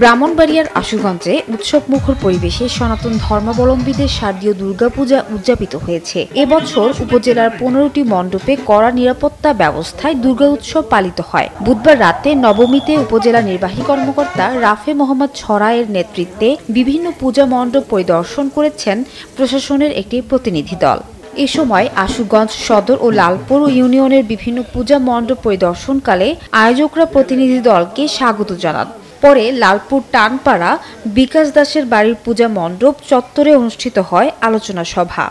ব্রাহ্মণবাড়িয়ার আশুগঞ্জে উৎসবমুখর পরিবেশে সনাতন ধর্মাবলম্বীদের শারদীয় দুর্গাপূজা উদযাপিত হয়েছে। এবছর উপজেলার 15টি মণ্ডপে কড়া নিরাপত্তা ব্যবস্থায় দুর্গা উৎসব পালিত হয়। বুধবার রাতে নবমীতে উপজেলা নির্বাহী কর্মকর্তা রাফে মোহাম্মদ ছড়ায়ের নেতৃত্বে বিভিন্ন পূজা মণ্ডপ পরিদর্শন করেছেন প্রশাসনের একটি প্রতিনিধি দল। এ সময় আশুগঞ্জ সদর ও লালপুর ইউনিয়নের বিভিন্ন পূজা মণ্ডপ পরিদর্শনকালে আয়োজকরা প্রতিনিধি দলকে স্বাগত জানান। পরে লালপুর টানপাড়া বিকাশ দাসের বাড়ির পূজা মণ্ডপ চত্বরে অনুষ্ঠিত হয় আলোচনা সভা।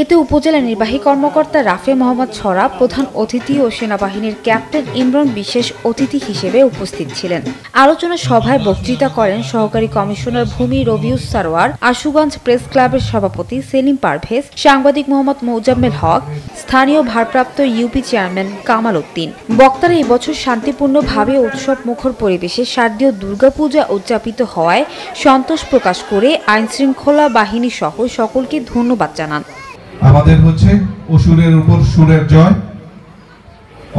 এতে উপজেলা নির্বাহী কর্মকর্তা রাফে মোহাম্মদ ছড়া প্রধান অতিথি ও সেনাবাহিনীর ক্যাপ্টেন ইমরান বিশেষ অতিথি হিসেবে উপস্থিত ছিলেন। আলোচনা সভায় বক্তৃতা করেন সহকারী কমিশনার ভূমি রবিউস সারোয়ার, আশুগঞ্জ প্রেস ক্লাবের সভাপতি সেলিম পারভেজ, সাংবাদিক মোহাম্মদ মোজাম্মেল হক, স্থানীয় ভারপ্রাপ্ত ইউপি চেয়ারম্যান কামাল উদ্দিন। বক্তারা এবছর শান্তিপূর্ণভাবে উৎসব মুখর পরিবেশে শারদীয় দুর্গাপূজা উদযাপিত হওয়ায় সন্তোষ প্রকাশ করে আইনশৃঙ্খলা বাহিনী সহ সকলকে ধন্যবাদ জানান। আমাদের হচ্ছে অসুরের উপর সুরের জয়,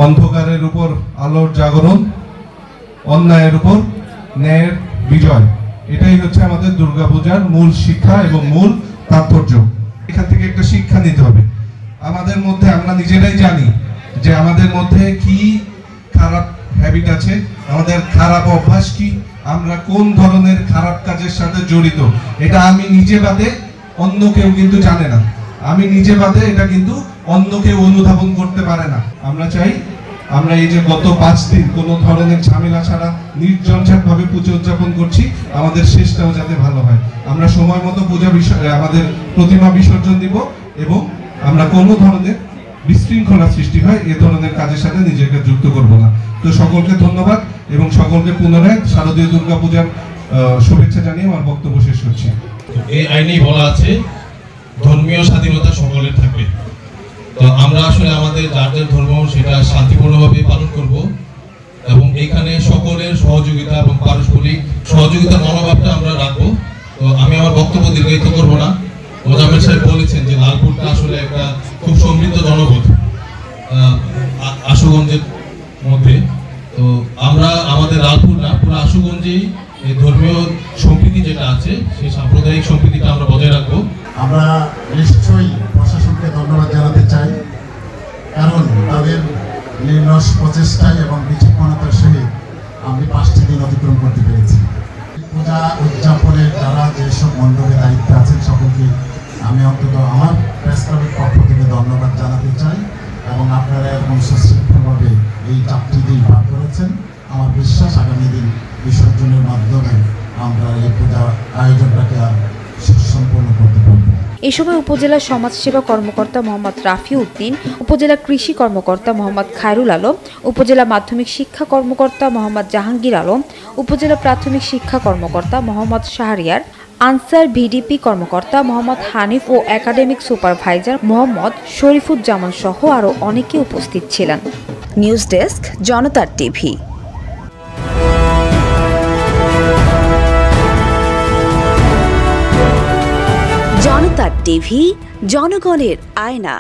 অন্ধকারের উপর আলোর জাগরণ, অন্যায়ের উপর ন্যায়ের বিজয়। এটাই হচ্ছে আমাদের দুর্গাপূজার মূল শিক্ষা এবং মূল তাৎপর্য। এখান থেকে একটা শিক্ষা নিতে হবে। আমাদের মধ্যে আমরা নিজেরাই জানি যে আমাদের মধ্যে কি খারাপ হ্যাবিট আছে, আমাদের খারাপ অভ্যাস কি, আমরা কোন ধরনের খারাপ কাজের সাথে জড়িত। এটা আমি নিজে বাদে অন্য কেউ কিন্তু জানে না। আমি নিজে বাদে এটা কিন্তু অন্য কেউ অনুধাবন করতে পারে না। আমরা চাই আমরা এই যে গত 5 দিন কোনো ধরনের ঝামেলা ছাড়া নির্ঝঞ্ঝাট ভাবে পুজো উদযাপন করছি, আমাদের শেষটাও যাতে ভালো হয়। আমরা সময় মতো পূজা আমাদের প্রতিমা বিসর্জন দিব এবং আমরা কোনো ধরনের বিশৃঙ্খলা সৃষ্টি হয় এ ধরনের কাজের সাথে নিজেকে যুক্ত করব না। তো সকলকে ধন্যবাদ এবং সকলকে পুনরায় শারদীয় দুর্গাপূজার শুভেচ্ছা জানিয়ে আমার বক্তব্য শেষ করছি। এই আইনেই বলা আছে ধর্মীয় স্বাধীনতা সকলের থাকবে। তো আমরা আসলে আমাদের যার যার ধর্ম সেটা শান্তিপূর্ণভাবে পালন করব এবং এখানে সকলের সহযোগিতা এবং পারস্পরিক সহযোগিতার মনোভাবটা আমরা রাখবো। তো আমি আমার বক্তব্য দীর্ঘায়িত করব না। মোজাম্মেল সাহেব বলেছেন যে লালপুরটা আসলে একটা খুব সমৃদ্ধ জনপদ আশুগঞ্জের মধ্যে। তো আমরা আমাদের লালপুর না, পুরো আশুগঞ্জেই এই ধর্মীয় সম্প্রীতি যেটা আছে সেই সাম্প্রদায়িক সম্প্রীতিটা আমরা বজায় রাখবো। আমরা নিশ্চয়ই প্রশাসনকে ধন্যবাদ জানাতে চাই, কারণ তাদের নির্লস প্রচেষ্টায় এবং বিচক্ষণতার সহিত আমি 5টি দিন অতিক্রম করতে পেরেছি। পূজা উদযাপনের যারা যেসব মণ্ডপে দায়িত্বে আছেন সকলকে আমি অন্তত আমার প্রেস ক্লাবের পক্ষ থেকে ধন্যবাদ জানাতে চাই এবং আপনারা এরকম সুশৃঙ্খলভাবে এই 4টি দিন পার করেছেন। আমার বিশ্বাস আগামী দিন বিসর্জনের মাধ্যমে আমরা এই পূজা আয়োজনটাকে সুসম্পন্ন করতে পারব। এ সময় উপজেলা সমাজসেবা কর্মকর্তা মোহাম্মদ রাফি উদ্দিন, উপজেলা কৃষি কর্মকর্তা মোহাম্মদ খায়রুল আলম, উপজেলা মাধ্যমিক শিক্ষা কর্মকর্তা মোহাম্মদ জাহাঙ্গীর আলম, উপজেলা প্রাথমিক শিক্ষা কর্মকর্তা মোহাম্মদ শাহরিয়ার, আনসার ভিডিপি কর্মকর্তা মোহাম্মদ হানিফ ও একাডেমিক সুপারভাইজার মোহাম্মদ শরীফুজ্জামান সহ আরও অনেকে উপস্থিত ছিলেন। নিউজ ডেস্ক, জনতার টিভি। জনতার টিভি, জনগণের আয়না।